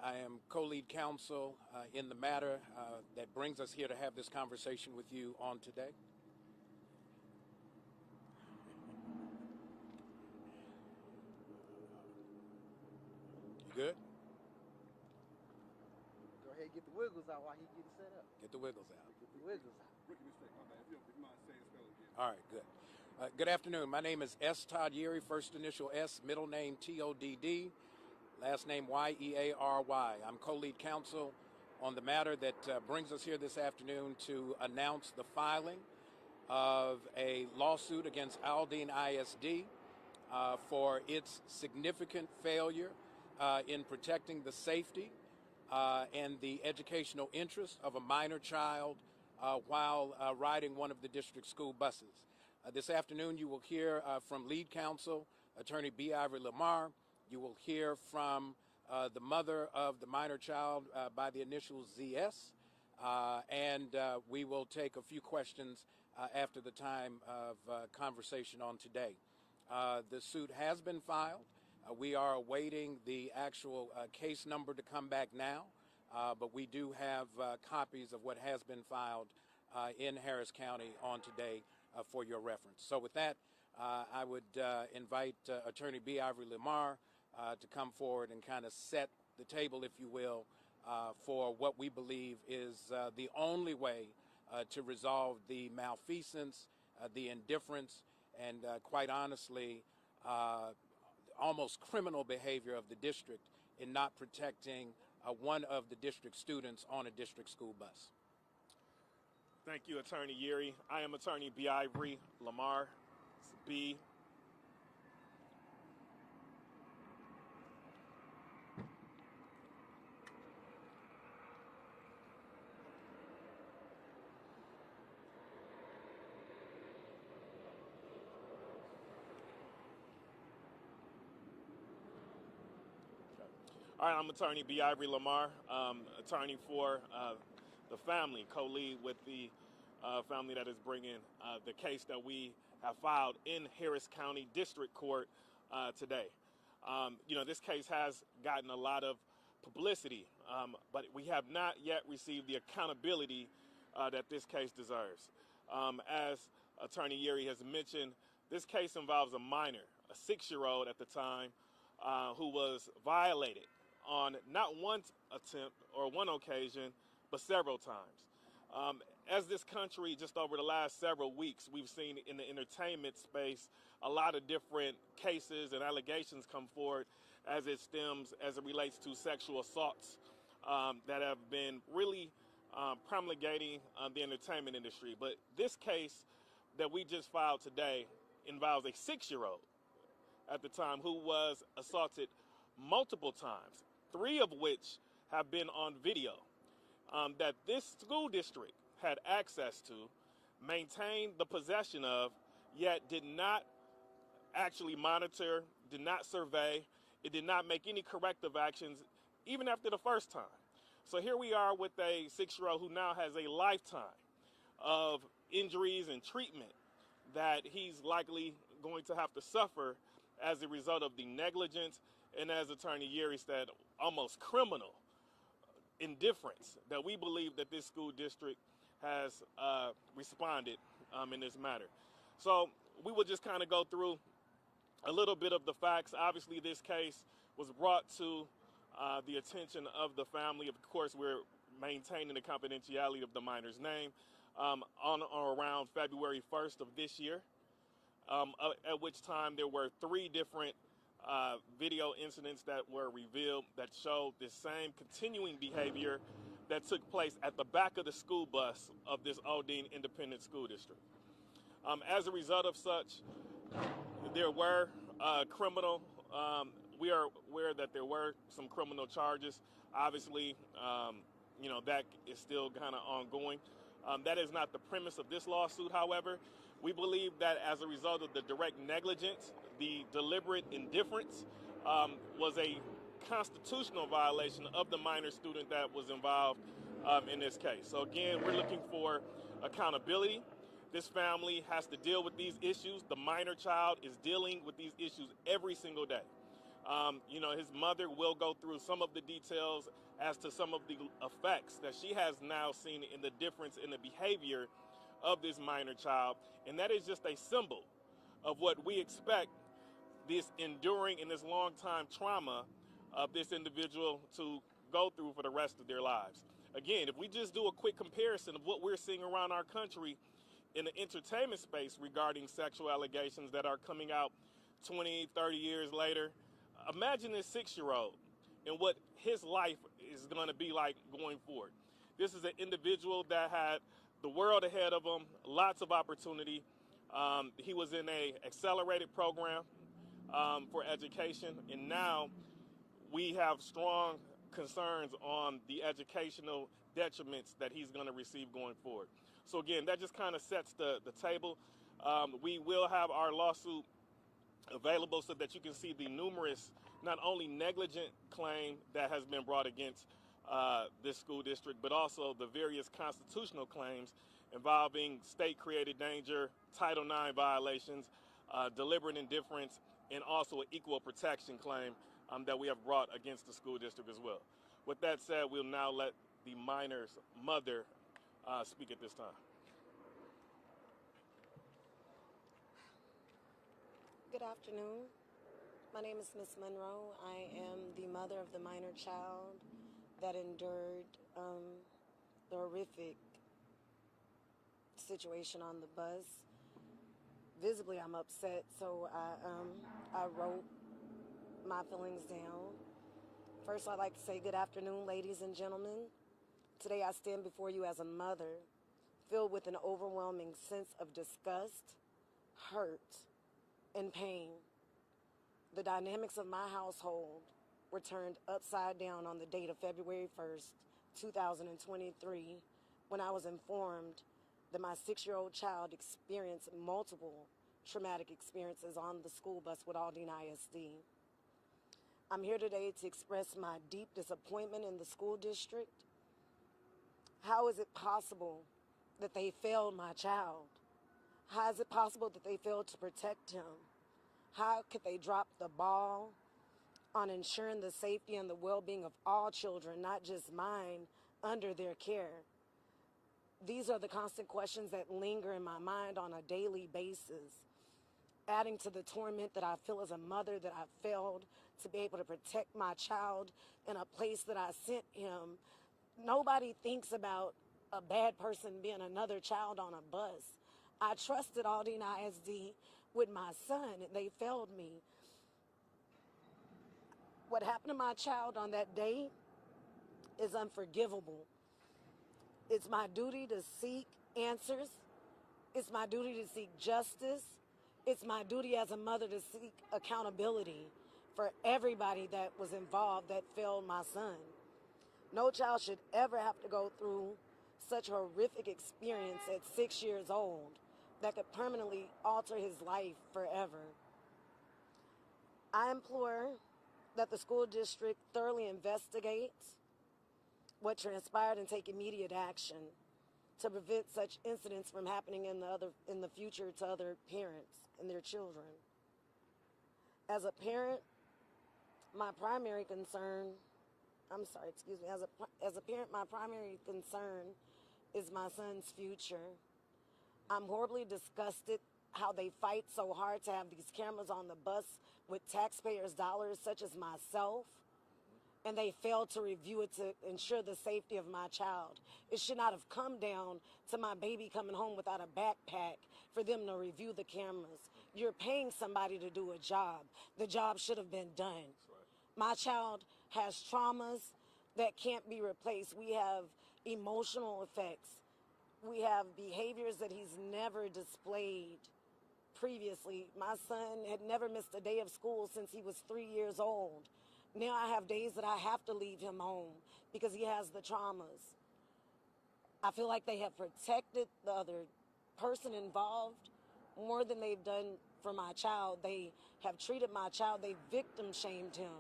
I am co-lead counsel in the matter that brings us here to have this conversation with you on today. You good? Go ahead and get the wiggles out while he gets set up. Get the wiggles out. Get the wiggles out. All right, good. Good afternoon. My name is S. Todd Yeary, first initial S, middle name T-O-D-D, last name Y-E-A-R-Y. I'm co-lead counsel on the matter that brings us here this afternoon to announce the filing of a lawsuit against Aldine ISD for its significant failure in protecting the safety and the educational interests of a minor child while riding one of the district school buses. This afternoon you will hear from lead counsel, attorney B. Ivory Lamar. You will hear from the mother of the minor child by the initials ZS, and we will take a few questions after the time of conversation on today. The suit has been filed. We are awaiting the actual case number to come back now, but we do have copies of what has been filed in Harris County on today for your reference. So with that, I would invite attorney B. Ivory Lamar to come forward and kind of set the table, if you will, for what we believe is the only way to resolve the malfeasance, the indifference, and quite honestly, almost criminal behavior of the district in not protecting one of the district students on a district school bus. Thank you, Attorney Yeary. I am Attorney B. Ivory Lamar. It's B. All right, I'm Attorney B. Ivory Lamar, attorney for the family, co-lead with the family that is bringing the case that we have filed in Harris County District Court today. This case has gotten a lot of publicity, but we have not yet received the accountability that this case deserves. As Attorney Yeary has mentioned, this case involves a minor, a 6-year-old at the time, who was violated on not one attempt or one occasion, but several times. As this country, just over the last several weeks, we've seen in the entertainment space a lot of different cases and allegations come forward as it relates to sexual assaults that have been really promulgating the entertainment industry. But this case that we just filed today involves a 6-year-old at the time who was assaulted multiple times, 3 of which have been on video that this school district had access to, maintained the possession of, yet did not actually monitor, did not survey, it did not make any corrective actions even after the first time. So here we are with a 6-year-old who now has a lifetime of injuries and treatment that he's likely going to have to suffer as a result of the negligence and, as Attorney Yeary said, almost criminal indifference that we believe that this school district has responded in this matter. So we will just kind of go through a little bit of the facts. Obviously, this case was brought to the attention of the family. Of course, we're maintaining the confidentiality of the minor's name on or around February 1st of this year, at which time there were 3 different video incidents that were revealed that showed this same continuing behavior that took place at the back of the school bus of this Aldine Independent School District. As a result of such, there were we are aware that there were some criminal charges. Obviously, that is still kind of ongoing. That is not the premise of this lawsuit, however. We believe that as a result of the direct negligence, the deliberate indifference was a constitutional violation of the minor student that was involved in this case. So again, we're looking for accountability. This family has to deal with these issues. The minor child is dealing with these issues every single day. You know, his mother will go through some of the details as to some of the effects that she has now seen in the difference in the behavior of this minor child. And that is just a symbol of what we expect this enduring and this long time trauma of this individual to go through for the rest of their lives. Again, if we just do a quick comparison of what we're seeing around our country in the entertainment space regarding sexual allegations that are coming out 20, 30 years later, imagine this 6-year-old and what his life is going to be like going forward. This is an individual that had the world ahead of him, lots of opportunity. He was in a accelerated program for education, and now we have strong concerns on the educational detriments that he's going to receive going forward. So again, that just kind of sets the table. We will have our lawsuit available so that you can see the numerous, not only negligent claim that has been brought against this school district, but also the various constitutional claims involving state-created danger, Title IX violations, deliberate indifference, and also an equal protection claim that we have brought against the school district as well. With that said, we'll now let the minor's mother speak at this time. Good afternoon. My name is Miss Monroe. I am the mother of the minor child that endured the horrific situation on the bus. Visibly, I'm upset, so I wrote my feelings down. First, I'd like to say good afternoon, ladies and gentlemen. Today, I stand before you as a mother, filled with an overwhelming sense of disgust, hurt, and pain. The dynamics of my household were turned upside down on the date of February 1st, 2023, when I was informed that my 6-year-old child experienced multiple traumatic experiences on the school bus with Aldine ISD. I'm here today to express my deep disappointment in the school district. How is it possible that they failed my child? How is it possible that they failed to protect him? How could they drop the ball on ensuring the safety and the well-being of all children, not just mine, under their care? These are the constant questions that linger in my mind on a daily basis, adding to the torment that I feel as a mother, that I failed to be able to protect my child in a place that I sent him. Nobody thinks about a bad person being another child on a bus. I trusted Aldine ISD with my son, and they failed me. What happened to my child on that day is unforgivable. It's my duty to seek answers. It's my duty to seek justice. It's my duty as a mother to seek accountability for everybody that was involved that failed my son. No child should ever have to go through such a horrific experience at 6 years old that could permanently alter his life forever. I implore that the school district thoroughly investigate what transpired and take immediate action to prevent such incidents from happening in the future to other parents and their children. As a parent, my primary concern, as a parent, my primary concern is my son's future. I'm horribly disgusted how they fight so hard to have these cameras on the bus with taxpayers' dollars, such as myself, and they failed to review it to ensure the safety of my child. It should not have come down to my baby coming home without a backpack for them to review the cameras. You're paying somebody to do a job. The job should have been done. My child has traumas that can't be replaced. We have emotional effects. We have behaviors that he's never displayed previously. My son had never missed a day of school since he was 3 years old. Now I have days that I have to leave him home because he has the traumas. I feel like they have protected the other person involved more than they've done for my child. They have treated my child, they victim shamed him.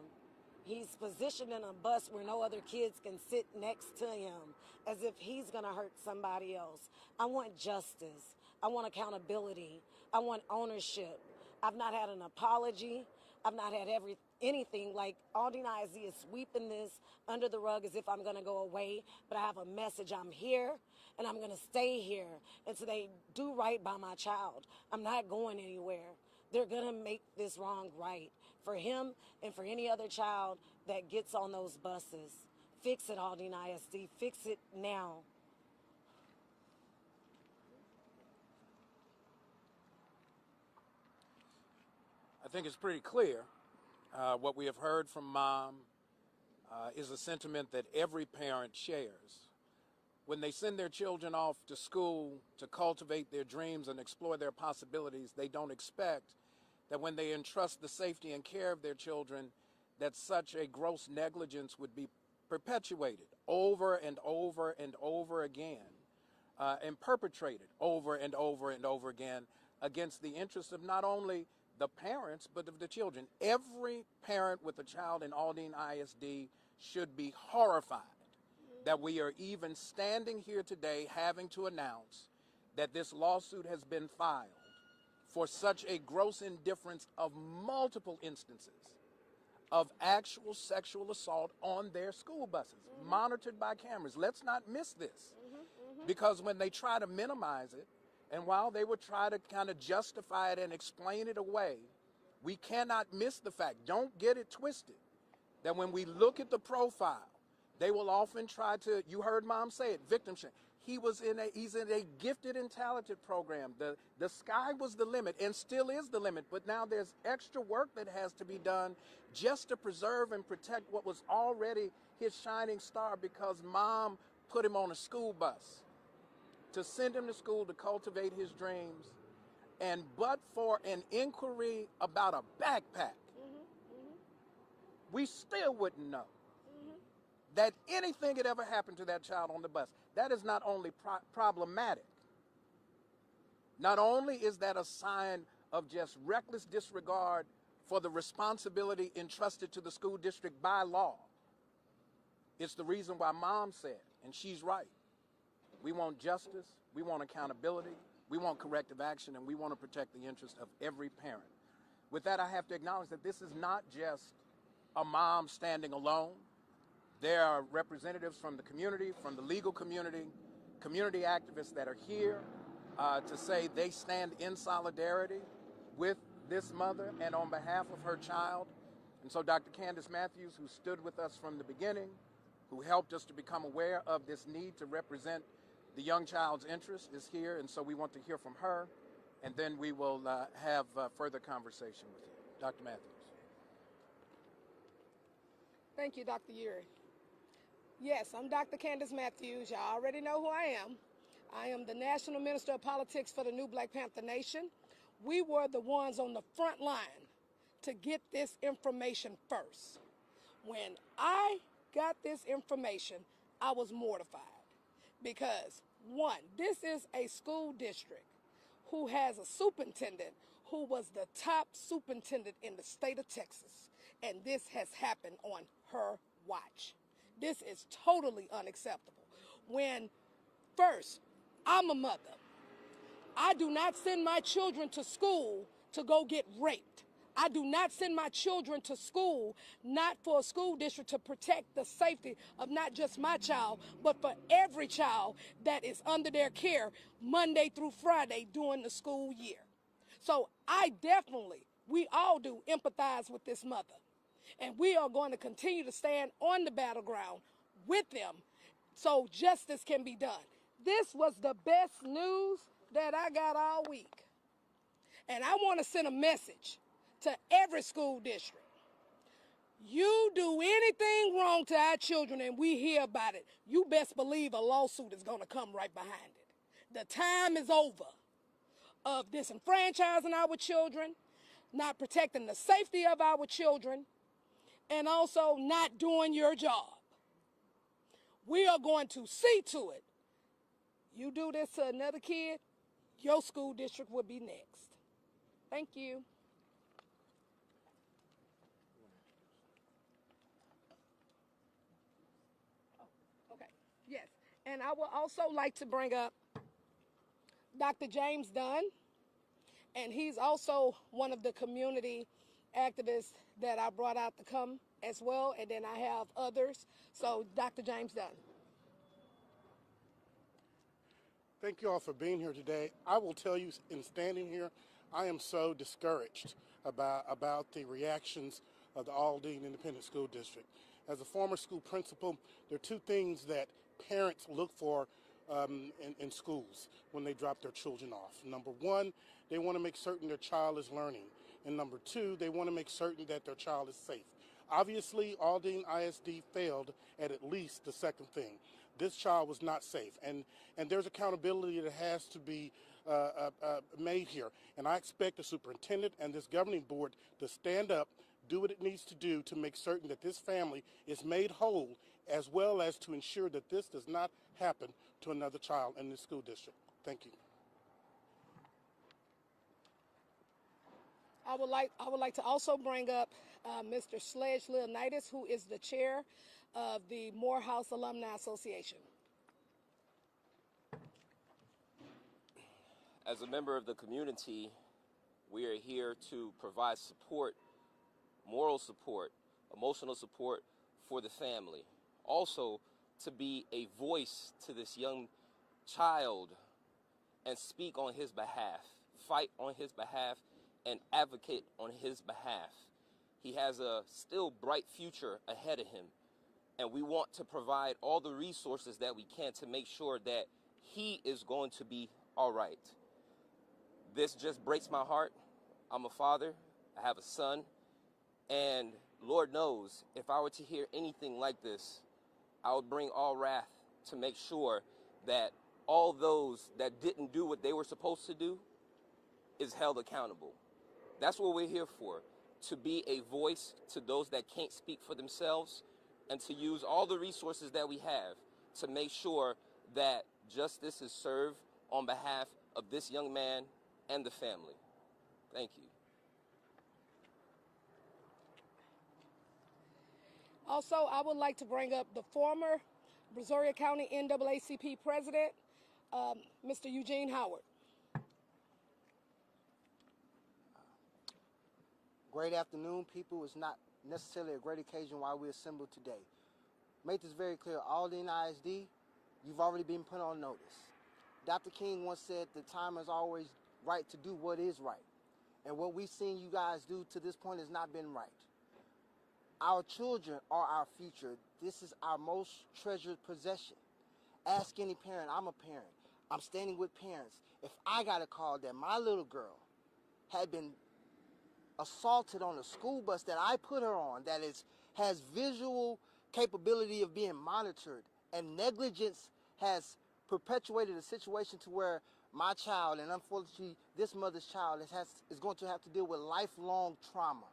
He's positioned in a bus where no other kids can sit next to him, as if he's gonna hurt somebody else. I want justice. I want accountability. I want ownership. I've not had an apology. I've not had anything. Like Aldine ISD is sweeping this under the rug as if I'm going to go away, but I have a message. I'm here and I'm going to stay here. And so they do right by my child. I'm not going anywhere. They're going to make this wrong right for him and for any other child that gets on those buses. Fix it, Aldine ISD. Fix it now. I think it's pretty clear. What we have heard from Mom is a sentiment that every parent shares. When they send their children off to school to cultivate their dreams and explore their possibilities, they don't expect that when they entrust the safety and care of their children, that such a gross negligence would be perpetuated over and over and over again, and perpetrated over and over and over again against the interests of not only the parents, but of the children. Every parent with a child in Aldine ISD should be horrified that we are even standing here today having to announce that this lawsuit has been filed for such a gross indifference of multiple instances of actual sexual assault on their school buses, monitored by cameras. Let's not miss this, because when they try to minimize it, and while they would try to kind of justify it and explain it away, we cannot miss the fact, don't get it twisted, that when we look at the profile, they will often try to, you heard Mom say it, victim shame. He's in a gifted and talented program. The sky was the limit and still is the limit, but now there's extra work that has to be done just to preserve and protect what was already his shining star, because Mom put him on a school bus to send him to school to cultivate his dreams. And but for an inquiry about a backpack, we still wouldn't know that anything had ever happened to that child on the bus. That is not only problematic, not only is that a sign of just reckless disregard for the responsibility entrusted to the school district by law, it's the reason why Mom said, and she's right, we want justice, we want accountability, we want corrective action, and we want to protect the interest of every parent. With that, I have to acknowledge that this is not just a mom standing alone. There are representatives from the community, from the legal community, community activists that are here to say they stand in solidarity with this mother and on behalf of her child. And so Dr. Candace Matthews, who stood with us from the beginning, who helped us to become aware of this need to represent the young child's interest, is here. And so we want to hear from her, and then we will have further conversation with you. Dr. Matthews. Thank you, Dr. Uri. Yes, I'm Dr. Candace Matthews. Y'all already know who I am. I am the National Minister of Politics for the New Black Panther Nation. We were the ones on the front line to get this information first. When I got this information, I was mortified because, one, this is a school district who has a superintendent who was the top superintendent in the state of Texas, and this has happened on her watch. This is totally unacceptable. When, first, I'm a mother. I do not send my children to school to go get raped. I do not send my children to school not for a school district to protect the safety of not just my child, but for every child that is under their care Monday through Friday during the school year. So I definitely, we all do empathize with this mother. And we are going to continue to stand on the battleground with them so justice can be done. This was the best news that I got all week. And I want to send a message to every school district. You do anything wrong to our children and we hear about it, you best believe a lawsuit is going to come right behind it. The time is over of disenfranchising our children, not protecting the safety of our children, and also not doing your job. We are going to see to it. You do this to another kid, your school district will be next. Thank you. Oh, okay, yes. And I would also like to bring up Dr. James Dunn, and he's also one of the community activists that I brought out to come as well, and then I have others. So, Dr. James Dunn. Thank you all for being here today. I will tell you, in standing here, I am so discouraged about the reactions of the Aldine Independent School District. As a former school principal, there are two things that parents look for in schools when they drop their children off. Number one, they want to make certain their child is learning. And number two, they want to make certain that their child is safe. Obviously, Aldine ISD failed at least the second thing. This child was not safe, and there's accountability that has to be made here. And I expect the superintendent and this governing board to stand up, do what it needs to do to make certain that this family is made whole, as well as to ensure that this does not happen to another child in this school district. Thank you. I would like to also bring up Mr. Sledge Leonidas, who is the chair of the Morehouse Alumni Association. As a member of the community, we are here to provide support, moral support, emotional support for the family. Also, to be a voice to this young child and speak on his behalf, fight on his behalf, and advocate on his behalf. He has a still bright future ahead of him, and we want to provide all the resources that we can to make sure that he is going to be all right. This just breaks my heart. I'm a father, I have a son, and Lord knows, if I were to hear anything like this, I would bring all wrath to make sure that all those that didn't do what they were supposed to do is held accountable. That's what we're here for, to be a voice to those that can't speak for themselves, and to use all the resources that we have to make sure that justice is served on behalf of this young man and the family. Thank you. Also, I would like to bring up the former Brazoria County NAACP president, Mr. Eugene Howard. Great afternoon, people. It's not necessarily a great occasion why we assembled today. Make this very clear. Aldine ISD, you've already been put on notice. Dr. King once said the time is always right to do what is right. And what we've seen you guys do to this point has not been right. Our children are our future. This is our most treasured possession. Ask any parent. I'm a parent. I'm standing with parents. If I got a call that my little girl had been assaulted on a school bus that I put her on, that has visual capability of being monitored, and negligence has perpetuated a situation to where my child, and unfortunately this mother's child, is going to have to deal with lifelong trauma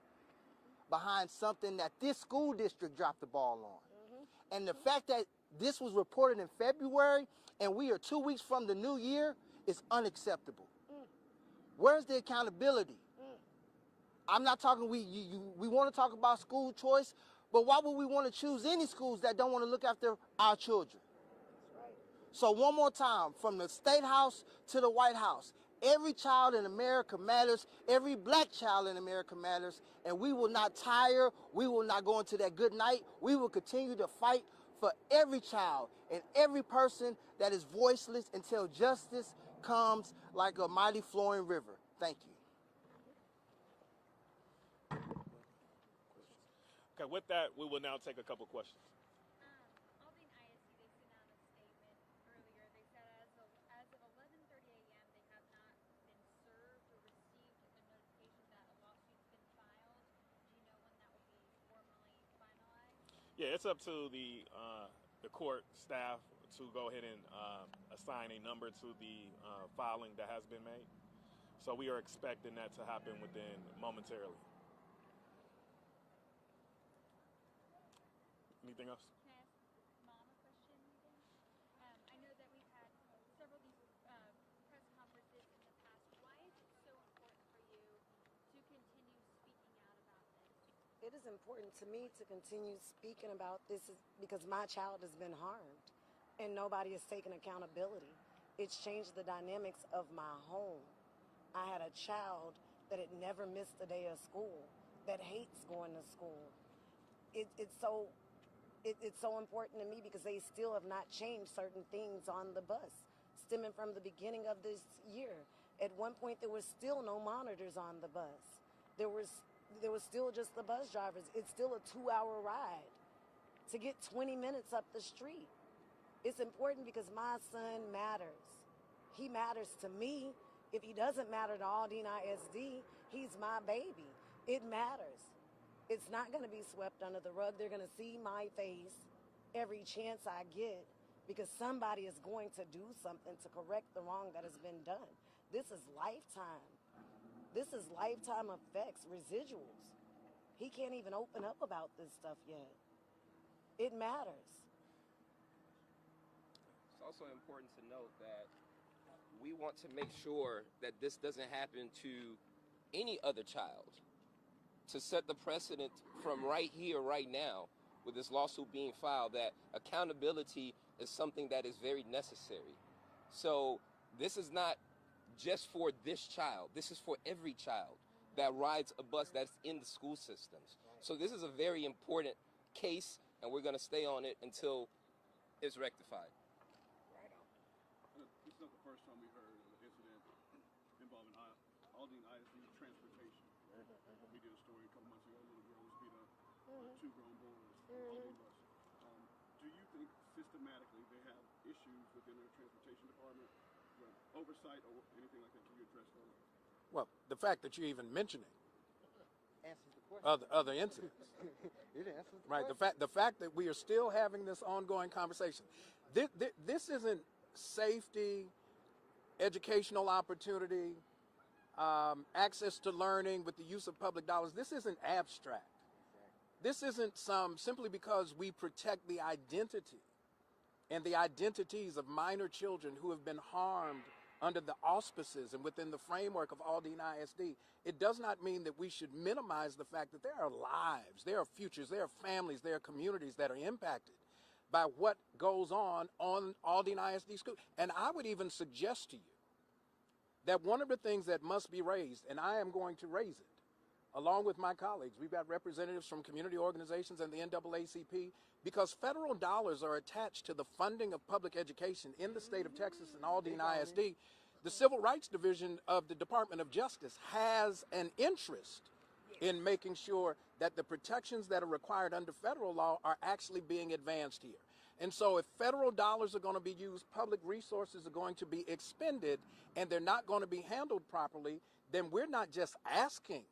behind something that this school district dropped the ball on. And the fact that this was reported in February and we are 2 weeks from the new year is unacceptable. Where's the accountability? I'm not talking, we want to talk about school choice, but why would we want to choose any schools that don't want to look after our children? So one more time, from the State House to the White House, every child in America matters. Every black child in America matters. And we will not tire. We will not go into that good night. We will continue to fight for every child and every person that is voiceless until justice comes like a mighty flowing river. Thank you. Okay, with that, we will now take a couple questions. Aldine ISD, they sent out a statement earlier. They said as of 11:30 a.m., they have not been served or received a notification that a lawsuit's been filed. Do you know when that will be formally finalized? Yeah, it's up to the court staff to go ahead and assign a number to the filing that has been made. So we are expecting that to happen within momentarily. Anything else? Can I ask Mom a question? I know that we've had several of these press conferences in the past. Why is it so important for you to continue speaking out about this? It is important to me to continue speaking about this because my child has been harmed and nobody has taken accountability. It's changed the dynamics of my home. I had a child that had never missed a day of school. that hates going to school. It's so important to me because they still have not changed certain things on the bus, stemming from the beginning of this year. At one point, there was still no monitors on the bus. There was still just the bus drivers. It's still a 2-hour ride to get 20 minutes up the street. It's important because my son matters. He matters to me. If he doesn't matter to Aldine ISD, he's my baby. It matters. It's not going to be swept under the rug. They're going to see my face every chance I get because somebody is going to do something to correct the wrong that has been done. This is lifetime. This is lifetime effects, residuals. He can't even open up about this stuff yet. It matters. It's also important to note that we want to make sure that this doesn't happen to any other child. To set the precedent from right here, right now, with this lawsuit being filed, that accountability is something that is very necessary. So this is not just for this child. This is for every child that rides a bus that's in the school systems. So this is a very important case, and we're going to stay on it until it's rectified. This is not the first time we heard of an incident involving Aldine ISD transportation. We did a story a couple months ago. A little girl was beat up by 2 grown boys on the Aldine bus. Do you think systematically they have issues within their transportation department, oversight or anything like that? Can you address those? Well, the fact that you're even mentioning Answers the question. other incidents, It answers the right? question. The fact that we are still having this ongoing conversation. This isn't safety, educational opportunity, access to learning with the use of public dollars. This isn't abstract. This isn't simply because we protect the identity and the identities of minor children who have been harmed under the auspices and within the framework of Aldine ISD. It does not mean that we should minimize the fact that there are lives, there are futures, there are families, there are communities that are impacted by what goes on Aldine ISD school. And I would even suggest to you that one of the things that must be raised, and I am going to raise it, along with my colleagues, we've got representatives from community organizations and the NAACP, because federal dollars are attached to the funding of public education in the state of Texas and Aldine ISD. The Civil Rights Division of the Department of Justice has an interest in making sure that the protections that are required under federal law are actually being advanced here. And so if federal dollars are going to be used, public resources are going to be expended, and they're not going to be handled properly, then we're not just asking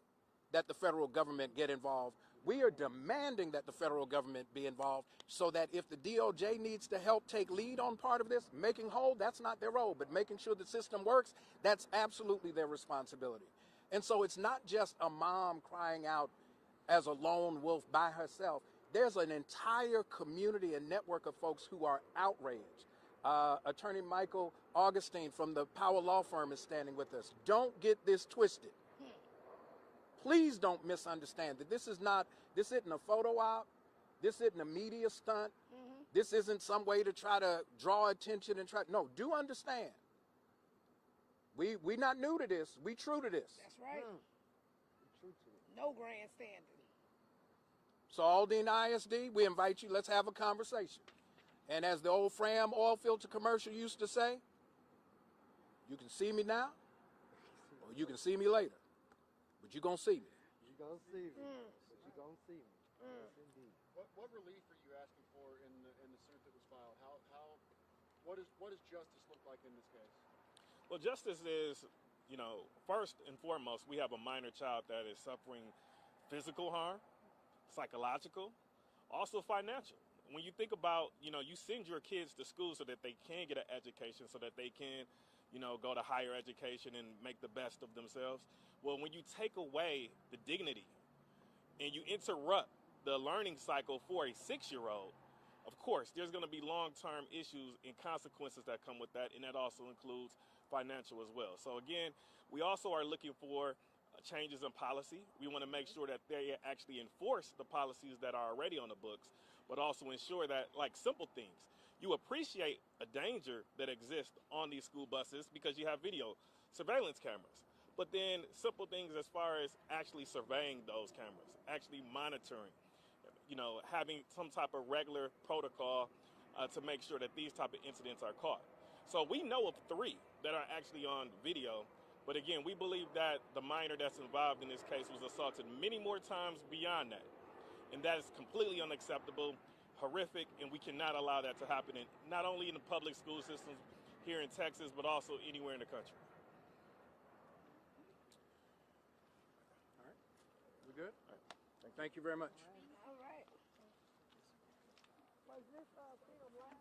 that the federal government get involved. We are demanding that the federal government be involved so that if the DOJ needs to help take lead on part of this, making whole, that's not their role, but making sure the system works, that's absolutely their responsibility. And so it's not just a mom crying out as a lone wolf by herself. There's an entire community and network of folks who are outraged. Attorney Michael Augustine from the Power Law Firm is standing with us. Don't get this twisted. Please don't misunderstand that this isn't a photo op. This isn't a media stunt. This isn't some way to try to draw attention and no, do understand. We not new to this. We true to this. That's right. No grandstanding. So Aldine ISD, we invite you, let's have a conversation. And as the old Fram oil filter commercial used to say, you can see me now, or you can see me later, but you're going to see me. You're going to see me. But you're going to see me. Yes, indeed. What relief are you asking for in the suit that was filed? What does justice look like in this case? Well, justice is, first and foremost, we have a minor child that is suffering physical harm, psychological, also financial. When you think about, you send your kids to school so that they can get an education, so that they can, go to higher education and make the best of themselves. Well, when you take away the dignity and you interrupt the learning cycle for a 6-year-old, of course, there's going to be long-term issues and consequences that come with that, and that also includes financial as well. So again, we also are looking for changes in policy. We want to make sure that they actually enforce the policies that are already on the books, but also ensure that, like simple things, you appreciate a danger that exists on these school buses because you have video surveillance cameras. But then simple things as far as actually surveying those cameras, actually monitoring, having some type of regular protocol to make sure that these type of incidents are caught. So we know of 3 that are actually on video, but again, we believe that the minor that's involved in this case was assaulted many more times beyond that. And that is completely unacceptable, horrific, and we cannot allow that to happen, not only in the public school systems here in Texas, but also anywhere in the country. All right. We good? All right. Thank you very much. All right. Was this film live?